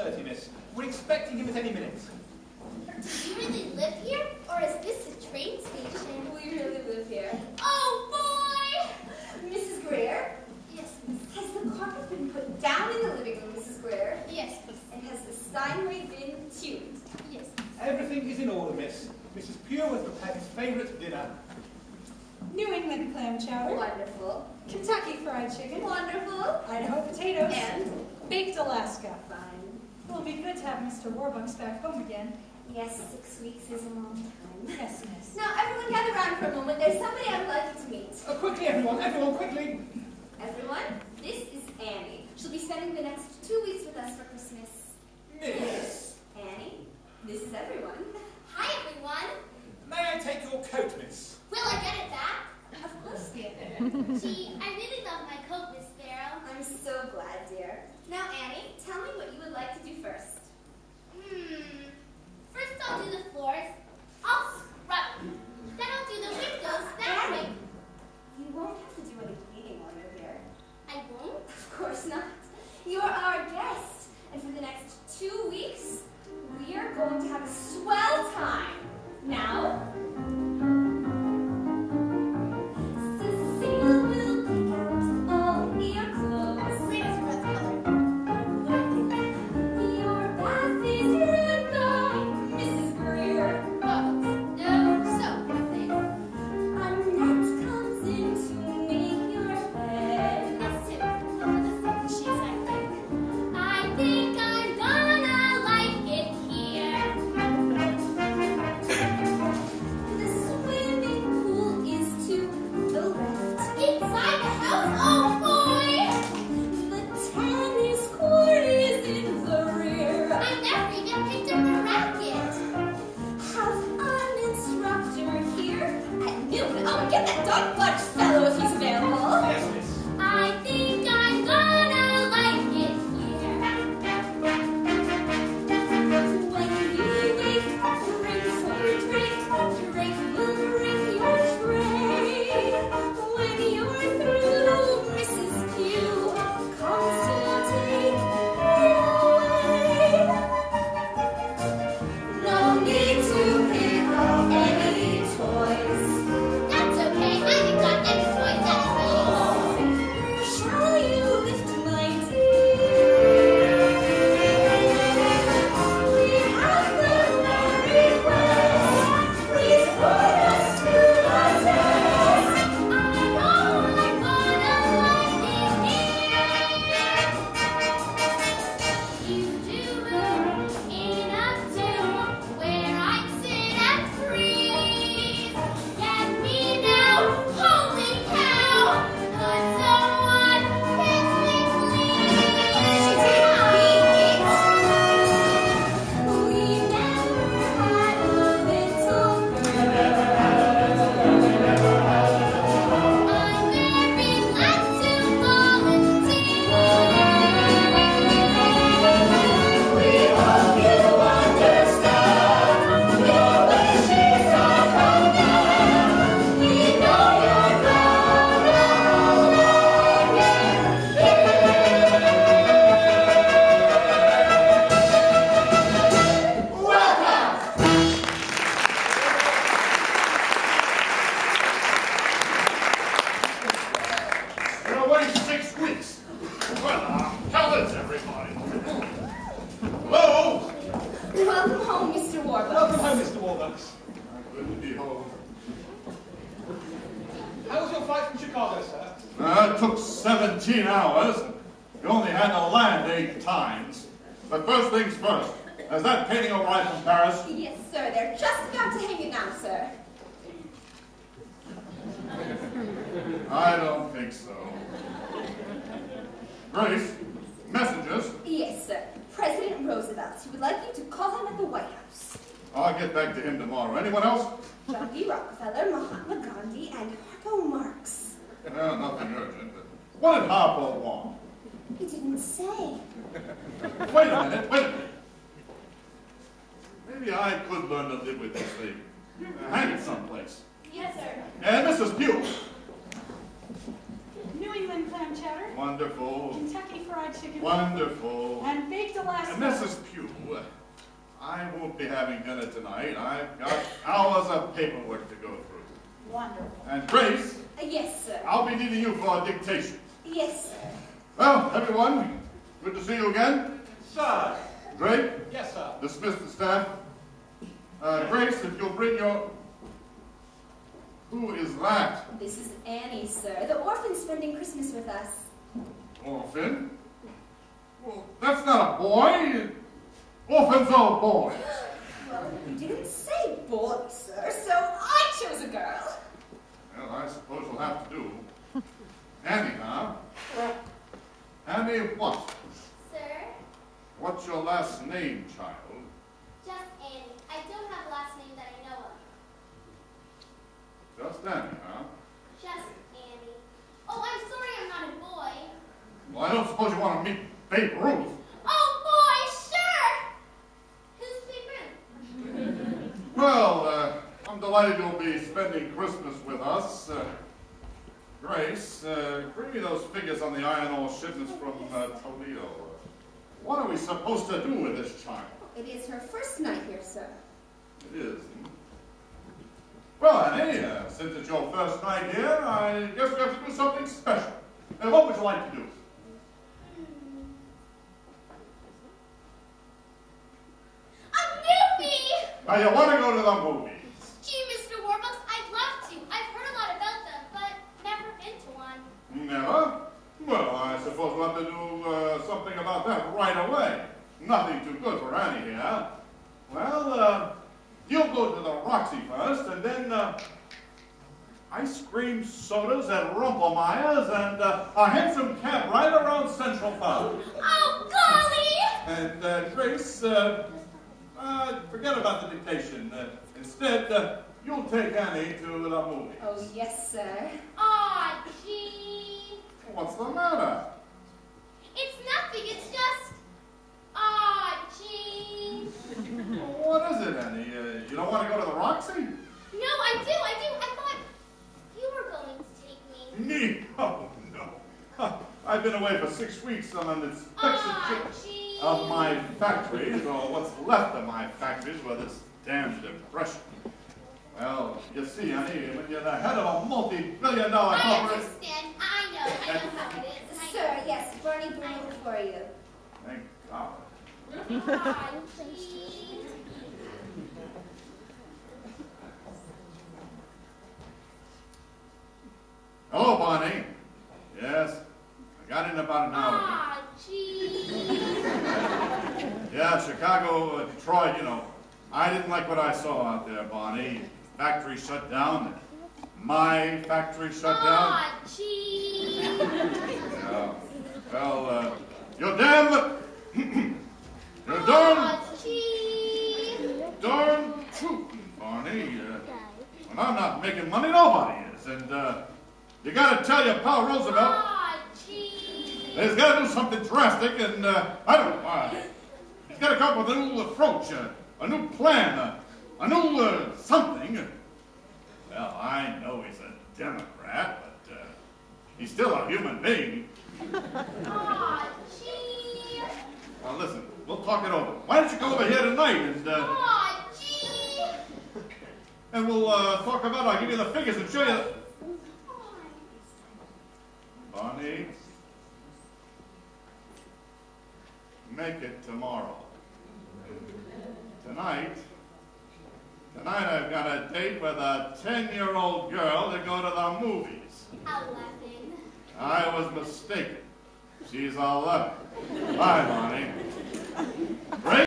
6:30, miss. We're expecting him at any minute. Do you really live here, or is this a train station? We really live here. Oh, boy! Mrs. Greer? Yes, Has the carpet been put down in the living room, Mrs. Greer? yes, And has the Steinway been tuned? yes. Everything is in order, miss. Mrs. Pure has prepared his favourite dinner. New England clam chowder, Wonderful. Kentucky fried chicken, Wonderful. Idaho potatoes, And? baked Alaska. Fine. It'll be good to have Mr. Warbucks back home again. Yes, 6 weeks is a long time. Yes, miss. Now, everyone gather around for a moment. There's somebody I would like you to meet. Quickly, everyone, quickly. Everyone, this is Annie. She'll be spending the next 2 weeks with us for Christmas. Miss. Annie, this is everyone. Hi, everyone. May I take your coat, miss? Will I get it back? Of course, dear. Gee, I really love my coat, Miss Farrell. I'm so glad, dear. Now, Annie, tell me what you would like to do first. First I'll do the floors. I'll scrub them. Then I'll do the windows. Then I'll make... You won't have to do any cleaning while you're here. I won't? Of course not. You're our guest. And for the next 2 weeks, we are going to have a swell time. Now, Cecile will pick out all your clothes. Green is rose color. Your bath is ruined by Mrs. Greer. No soap, nothing. Annette comes in to make your bed. That's it. Over the 7 sheets, I think. I think I'm gonna like it here. The swimming pool is to the left. Inside the house? Oh, boy! The tennis court is in the rear. I never even picked up the racket. Have an instructor here at noon. Oh, and get that dog Fudge fellow if he's available. Yes, miss. I think I'm gonna like it here. When you wake, ring for drink. Drink will bring your tray. When you're through, Mrs. Q comes to take it away. No need to pick up any toys. That's okay. I haven't got any toys anyways. Shall you lift my dear? We have the request. Please put us to the test. I know I'm gonna like it here. You do in a tomb where I'd sit and freeze. Get me now, holy cow! Could someone kiss me, please? We never had a little girl. I'm very glad to volunteer. We hope you understand. Your wishes are come down. We know you're gonna like it here. Welcome. You're away 6 weeks. Well, how is everybody? Hello? Welcome home, Mr. Warbucks. Welcome home, Mr. Warbucks. Good to be home. How was your flight from Chicago, sir? It took 17 hours. You only had to land 8 times. But first things first. Has that painting arrived from Paris? Yes, sir. They're just about to hang it now, sir. I don't think so. Grace, messages. Yes, sir. President Roosevelt. He would like you to call him at the White House. I'll get back to him tomorrow. Anyone else? John D. Rockefeller, Mahatma Gandhi, and Harpo Marx. Well, nothing urgent. What did Harpo want? He didn't say. Wait a minute. Maybe I could learn to live with this thing. Hang it someplace. Yes, sir. And Mrs. Pugh. New England and clam chowder, Wonderful. Kentucky fried chicken, Wonderful. and baked Alaska. And Mrs. Pugh, I won't be having dinner tonight. I've got hours of paperwork to go through. Wonderful. And Grace, Yes, sir. I'll be needing you for a dictation. Yes, sir. Well, everyone, good to see you again. Sir. Great. Yes, sir. Dismiss the staff. Grace, if you'll bring your... Who is that? This is Annie, sir. The orphan spending Christmas with us. Orphan? Well, that's not a boy. Orphans are boys. Well, you didn't say boy, sir, so I chose a girl. Well, I suppose we'll have to do. Annie, huh? Annie what? Sir, What's your last name, child? just Annie. I don't have a last name that I know of. Just Annie, huh? Just Annie. Oh, I'm sorry I'm not a boy. Well, I don't suppose you want to meet Babe Ruth. Oh, boy, sure! Who's Babe Ruth? Well, I'm delighted you'll be spending Christmas with us. Grace, bring me those figures on the iron ore shipments from Toledo. What are we supposed to do with this child? It is her first night here, sir. It is. Well, Annie, since it's your first night here, I guess we have to do something special. What would you like to do? A movie! Now, you want to go to the movies? Gee, Mr. Warbucks, I'd love to. I've heard a lot about them, but never been to one. Never? Well, I suppose we'll have to do something about that right away. Nothing too good for Annie here. Well, you'll go to the Roxy first, and then ice cream sodas at Rumpelmeyer's, and a handsome cab right around Central Park. Oh, golly! And Grace, forget about the dictation. Instead, you'll take Annie to the movies. Oh, yes, sir. Aw, gee. What's the matter? It's nothing, it's just... Aw, gee. What is it, Annie? You don't want to go to the Roxy? No, I do. I thought you were going to take me. Me? Oh, no. I've been away for 6 weeks on an inspection Aw, trip gee. of my factories, or what's left of my factories, with this damn depression. Well, you see, Annie, when you're the head of a multi-billion-dollar I corporation... understand. I know how it is. I Sir, yes, Bernie bring it for you. Thank God. Aw, gee. Hello, Bonnie. Yes, I got in about an hour ago. Aw, gee. Yeah, Chicago, Detroit, you know. I didn't like what I saw out there, Bonnie. Factory shut down. My factory shut down. Aw, gee. Yeah. Well, you're damn... you're darn... Aw, gee. darn tootin', Barney. When I'm not making money, nobody is. And, you gotta tell your pal Roosevelt, Aw, gee. he's gotta do something drastic, and, I don't know, he's gotta come up with a new approach, a new plan, a new, something. Well, I know he's a Democrat, but, he's still a human being. Aw, gee. Well, listen, we'll talk it over. Why don't you come over here tonight, and, Aw, gee. and we'll, talk about it. I'll give you the figures and show you... Bonnie, make it tomorrow. Tonight I've got a date with a 10-year-old girl to go to the movies. 11. I was mistaken. She's 11. Bye, Bonnie. Great.